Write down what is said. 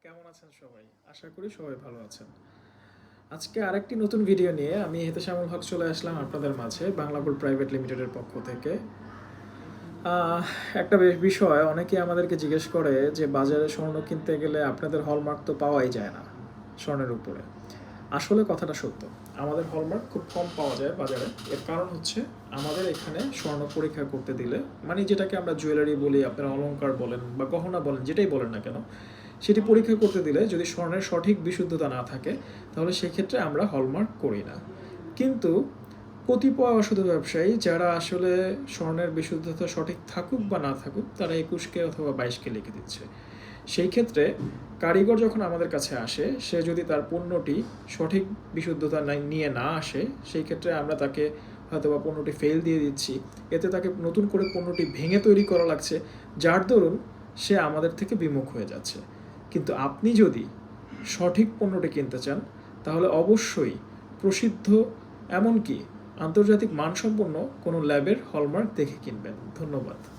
কেমন আছেন সবাই? আশা করি সবাই ভালো আছেন। আজকে আরেকটি নতুন ভিডিও নিয়ে আমি হেতেশামুল হক চলে আসলাম আপনাদের মাঝে বাংলা গোল্ড প্রাইভেট লিমিটেডের পক্ষ থেকে। আহ, একটা বিষয় অনেকেই আমাদেরকে জিজ্ঞেস করে যে বাজারে স্বর্ণ কিনতে গেলে আপনাদের হলমার্ক তো পাওয়াই যায় না স্বর্ণের উপরে। আসলে কথাটা সত্য, আমাদের হলমার্ক খুব কম পাওয়া যায় বাজারে। এর কারণ হচ্ছে আমাদের এখানে স্বর্ণ পরীক্ষা করতে দিলে, মানে যেটাকে আমরা জুয়েলারি বলি, আপনারা অলংকার বলেন বা গহনা বলেন, যেটাই বলেন না কেন, সেটি পরীক্ষা করতে দিলে যদি স্বর্ণের সঠিক বিশুদ্ধতা না থাকে তাহলে সেক্ষেত্রে আমরা হলমার্ক করি না। কিন্তু কতিপয় অসাধু ব্যবসায়ী যারা আসলে স্বর্ণের বিশুদ্ধতা সঠিক থাকুক বা না থাকুক তারা 21K অথবা 22K লিখে দিচ্ছে। সেই ক্ষেত্রে কারিগর যখন আমাদের কাছে আসে, সে যদি তার পণ্যটি সঠিক বিশুদ্ধতা নিয়ে না আসে, সেই ক্ষেত্রে আমরা তাকে হয়তো বা পণ্যটি ফেল দিয়ে দিচ্ছি। এতে তাকে নতুন করে পণ্যটি ভেঙে তৈরি করা লাগছে, যার দরুন সে আমাদের থেকে বিমুখ হয়ে যাচ্ছে। কিন্তু আপনি যদি সঠিক পণ্যটি কিনতে চান তাহলে অবশ্যই প্রসিদ্ধ, এমনকি আন্তর্জাতিক মানসম্পন্ন কোনো ল্যাবের হলমার্ক দেখে কিনবেন। ধন্যবাদ।